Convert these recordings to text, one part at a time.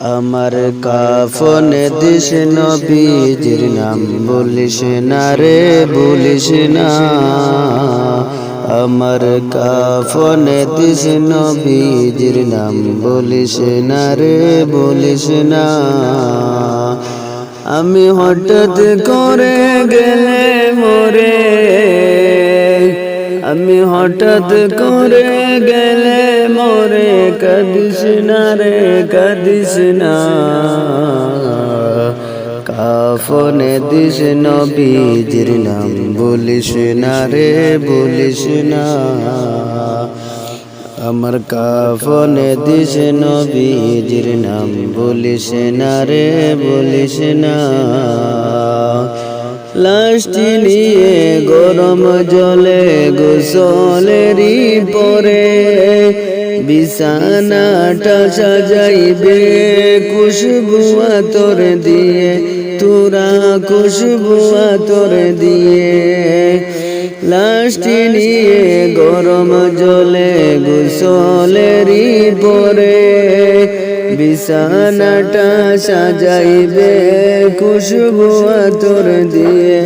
আমার কাফনে দিস নবীজির নাম বলিস না রে বলিস না। আমার কাফনে দিস নবীজির নাম বলিস না রে বলিস না। আমি হঠাৎ করে গেলে মোরে, আমি হঠাৎ করে গেলে মোরে কাঁদিস না রে কাঁদিস না। কাফনে দিস নবীজির নাম বলিস না রে বলিস না। আমার কাফনে দিস নবীজির নাম বলিস না রে বলিস না। লাশটি নিয়ে গরম জলে গোসলেরই পরে বিছানাটা সাজাইবে খুশবু আতর দিয়ে, তোরা খুশবু আতর দিয়ে। লাশটি নিয়ে গরম জলে গোসলেরই পরে বিছানাটা সাজাইবে খুশবু আতর দিয়ে,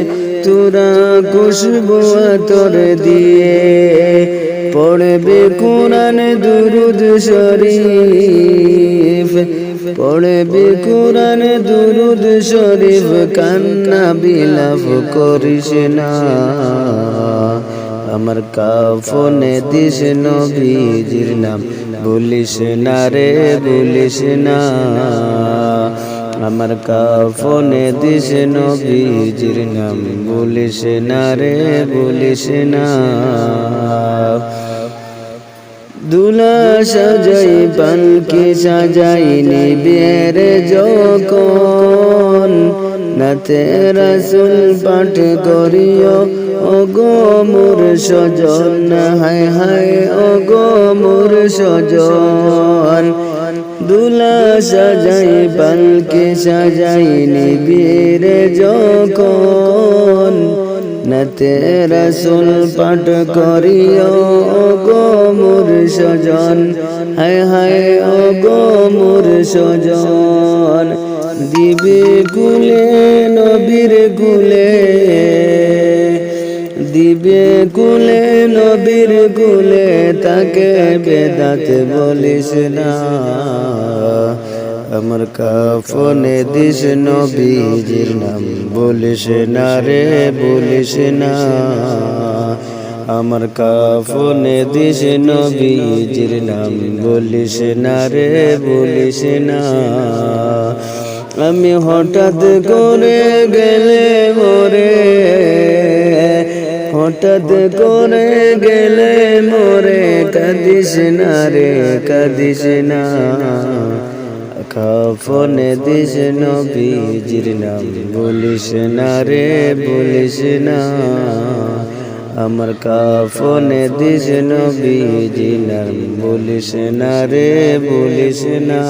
তোরা খুশবু আতর দিয়ে। পড়বে কোরআন দুরুদ শরীফ, পড়বে কোরআন দুরুদ শরীফ, কান্না বিলাপ করিস না। আমার কাফনে দিস নবীজির নাম বলিস না রে বলিস না। আমার কাফনে দিস নবীজির নাম বলিস না রে বলিস না। দুলা সাজাই পালকি সাজাই নিবের যখন, নাতে রাসূল পাঠ করিও ওগো মোর সজন, হায় হায় ওগো মোর সজন। দুলা সাজাই পালকি সাজাই নিবির যখন, নাতে রাসূল পাঠ করিও ওগো মোর সজন, হায় হায় ওগো মোর সজন। দিবে কুলে নবীর কুলে, দিবে কুলে নবীর কুলে, তাকে বেদাত বলিস না। আমার কাফনে দিস নবীজির নাম বলিস না রে বলিস না। আমার কাফনে দিস নবীজির নাম বলিস না রে বলিস না। আমি হঠাৎ করে গেলে মোরে, হঠাৎ করে গেলে মোরে কাঁদিস না রে কাঁদিস না। কাফনে দিস নবীজির নাম বলিস না রে বলিস না। আমার কাফনে দিস নবীজির নাম বলিস না রে বলিস না।